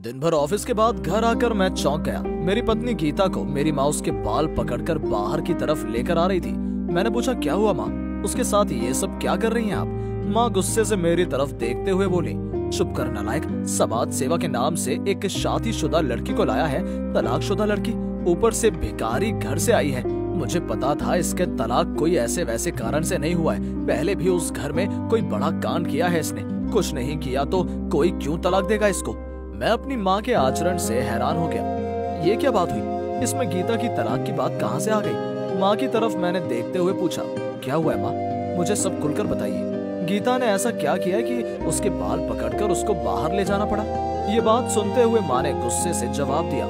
दिन भर ऑफिस के बाद घर आकर मैं चौंक गया। मेरी पत्नी गीता को मेरी माँ उसके बाल पकड़कर बाहर की तरफ लेकर आ रही थी। मैंने पूछा, क्या हुआ माँ, उसके साथ ये सब क्या कर रही हैं आप? माँ गुस्से से मेरी तरफ देखते हुए बोली, चुप कर नालायक, समाज सेवा के नाम से एक शादीशुदा लड़की को लाया है, तलाकशुदा लड़की, ऊपर से भिखारी घर से आई है। मुझे पता था इसके तलाक कोई ऐसे वैसे कारण से नहीं हुआ है। पहले भी उस घर में कोई बड़ा कांड किया है इसने, कुछ नहीं किया तो कोई क्यों तलाक देगा इसको? मैं अपनी माँ के आचरण से हैरान हो गया। ये क्या बात हुई? इसमें गीता की तलाक की बात कहाँ से आ गई? माँ की तरफ मैंने देखते हुए पूछा, क्या हुआ है माँ, मुझे सब खुलकर बताइए। गीता ने ऐसा क्या किया कि उसके बाल पकड़कर उसको बाहर ले जाना पड़ा? ये बात सुनते हुए माँ ने गुस्से से जवाब दिया,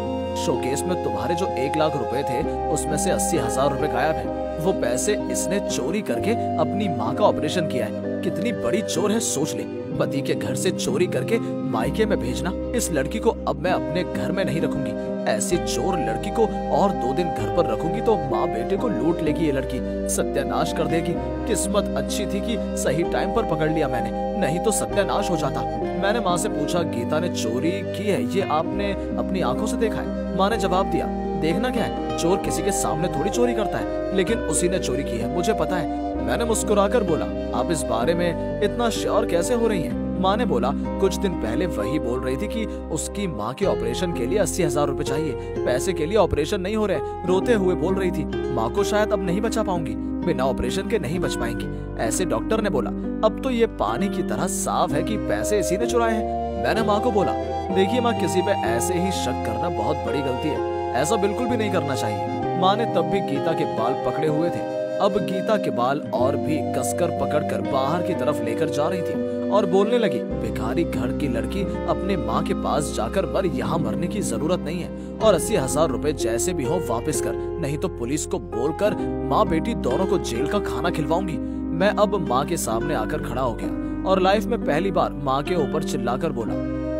शोकेस में तुम्हारे जो 1 लाख रुपए थे उसमें से 80,000 रुपए गायब है। वो पैसे इसने चोरी करके अपनी माँ का ऑपरेशन किया है। कितनी बड़ी चोर है सोच ले, पति के घर से चोरी करके मायके में भेजना। इस लड़की को अब मैं अपने घर में नहीं रखूंगी। ऐसी चोर लड़की को और 2 दिन घर पर रखूंगी तो माँ बेटे को लूट लेगी। ये लड़की सत्यानाश कर देगी। किस्मत अच्छी थी कि सही टाइम पर पकड़ लिया मैंने, नहीं तो सत्यानाश हो जाता। मैंने माँ से पूछा, गीता ने चोरी की है ये आपने अपनी आंखों से देखा है? माँ ने जवाब दिया, देखना क्या है, चोर किसी के सामने थोड़ी चोरी करता है, लेकिन उसी ने चोरी की है, मुझे पता है। मैंने मुस्कुराकर बोला, आप इस बारे में इतना श्योर कैसे हो रही हैं? माँ ने बोला, कुछ दिन पहले वही बोल रही थी कि उसकी माँ के ऑपरेशन के लिए 80,000 रुपए चाहिए, पैसे के लिए ऑपरेशन नहीं हो रहे, रोते हुए बोल रही थी। माँ को शायद अब नहीं बचा पाऊंगी, बिना ऑपरेशन के नहीं बच पाएंगी, ऐसे डॉक्टर ने बोला। अब तो ये पानी की तरह साफ है कि पैसे इसी ने चुराए हैं। मैंने माँ को बोला, देखिए माँ, किसी पे ऐसे ही शक करना बहुत बड़ी गलती है, ऐसा बिल्कुल भी नहीं करना चाहिए। माँ ने तब भी गीता के बाल पकड़े हुए थे। अब गीता के बाल और भी कसकर पकड़कर बाहर की तरफ लेकर जा रही थी और बोलने लगी, भिखारी घर की लड़की अपने माँ के पास जाकर मर, यहाँ मरने की जरूरत नहीं है, और 80,000 रुपए जैसे भी हो वापस कर, नहीं तो पुलिस को बोलकर माँ बेटी दोनों को जेल का खाना खिलवाऊंगी। मैं अब माँ के सामने आकर खड़ा हो गया और लाइफ में पहली बार माँ के ऊपर चिल्लाकर बोला,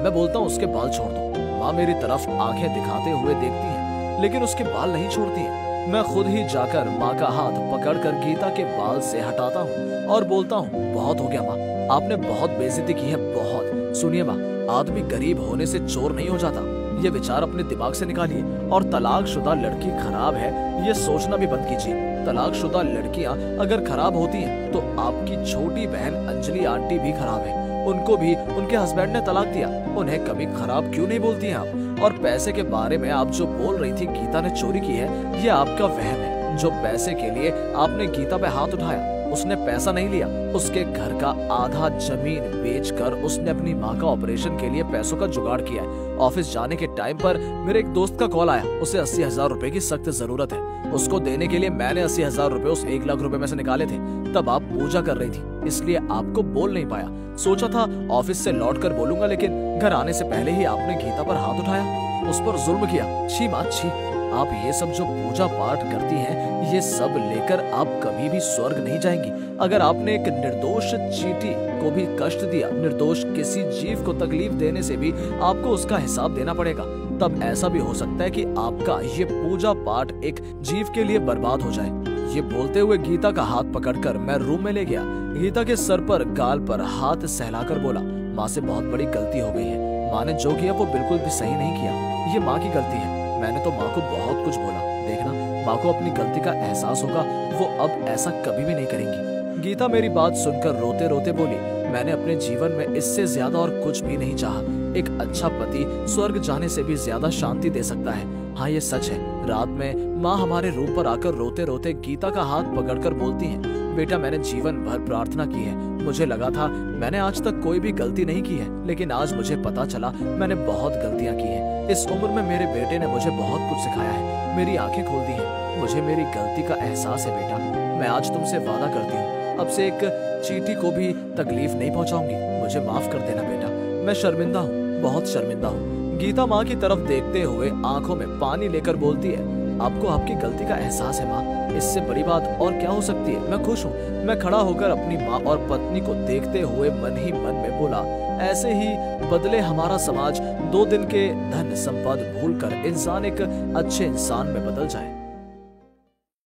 मैं बोलता हूँ उसके बाल छोड़ दो। माँ मेरी तरफ आंखें दिखाते हुए देखती है, लेकिन उसके बाल नहीं छोड़ती है। मैं खुद ही जाकर माँ का हाथ पकड़कर गीता के बाल से हटाता हूँ और बोलता हूँ, बहुत हो गया माँ, आपने बहुत बेइज्जती की है, बहुत। सुनिए माँ, आदमी गरीब होने से चोर नहीं हो जाता, ये विचार अपने दिमाग से निकालिए। और तलाकशुदा लड़की खराब है ये सोचना भी बंद कीजिए। तलाकशुदा लड़कियाँ अगर खराब होती हैं तो आपकी छोटी बहन अंजलि आंटी भी खराब है, उनको भी उनके हस्बैंड ने तलाक दिया, उन्हें कभी खराब क्यों नहीं बोलती हैं आप? और पैसे के बारे में आप जो बोल रही थी गीता ने चोरी की है, ये आपका वहम है। जो पैसे के लिए आपने गीता पे हाथ उठाया, उसने पैसा नहीं लिया, उसके घर का आधा जमीन बेचकर उसने अपनी माँ का ऑपरेशन के लिए पैसों का जुगाड़ किया है। ऑफिस जाने के टाइम पर मेरे एक दोस्त का कॉल आया, उसे 80,000 रुपए की सख्त जरूरत है। उसको देने के लिए मैंने 80,000 रुपए उस 1 लाख रुपए में से निकाले थे। तब आप पूजा कर रही थी, इसलिए आपको बोल नहीं पाया। सोचा था ऑफिस से लौटकर बोलूंगा, लेकिन घर आने से पहले ही आपने गीता पर हाथ उठाया, उस पर जुल्म किया। छी माँ छी, आप ये सब जो पूजा पाठ करती हैं, ये सब लेकर आप कभी भी स्वर्ग नहीं जाएंगी। अगर आपने एक निर्दोष चींटी को भी कष्ट दिया, निर्दोष किसी जीव को तकलीफ देने से भी आपको उसका हिसाब देना पड़ेगा। तब ऐसा भी हो सकता है कि आपका ये पूजा पाठ एक जीव के लिए बर्बाद हो जाए। ये बोलते हुए गीता का हाथ पकड़कर मैं रूम में ले गया। गीता के सर पर गाल पर हाथ सहलाकर बोला, माँ से बहुत बड़ी गलती हो गई है। माँ ने जो किया वो बिल्कुल भी सही नहीं किया, ये माँ की गलती है। मैंने तो माँ को बहुत कुछ बोला, देखना माँ को अपनी गलती का एहसास होगा, वो अब ऐसा कभी भी नहीं करेंगी। गीता मेरी बात सुनकर रोते रोते बोली, मैंने अपने जीवन में इससे ज्यादा और कुछ भी नहीं चाहा। एक अच्छा पति स्वर्ग जाने से भी ज्यादा शांति दे सकता है। हाँ ये सच है। रात में माँ हमारे रूम पर आकर रोते रोते गीता का हाथ पकड़कर बोलती हैं, बेटा मैंने जीवन भर प्रार्थना की है, मुझे लगा था मैंने आज तक कोई भी गलती नहीं की है, लेकिन आज मुझे पता चला मैंने बहुत गलतियाँ की हैं। इस उम्र में मेरे बेटे ने मुझे बहुत कुछ सिखाया है, मेरी आंखें खोल दी हैं, मुझे मेरी गलती का एहसास है। बेटा मैं आज तुमसे वादा करती हूँ, अब से एक चींटी को भी तकलीफ नहीं पहुँचाऊंगी, मुझे माफ कर देना बेटा, मैं शर्मिंदा हूँ, बहुत शर्मिंदा हूँ। गीता माँ की तरफ देखते हुए आंखों में पानी लेकर बोलती है, आपको आपकी गलती का एहसास है माँ, इससे बड़ी बात और क्या हो सकती है। मैं खुश हूँ। मैं खड़ा होकर अपनी माँ और पत्नी को देखते हुए मन ही मन में बोला, ऐसे ही बदले हमारा समाज। 2 दिन के धन संपद भूलकर इंसान एक अच्छे इंसान में बदल जाए।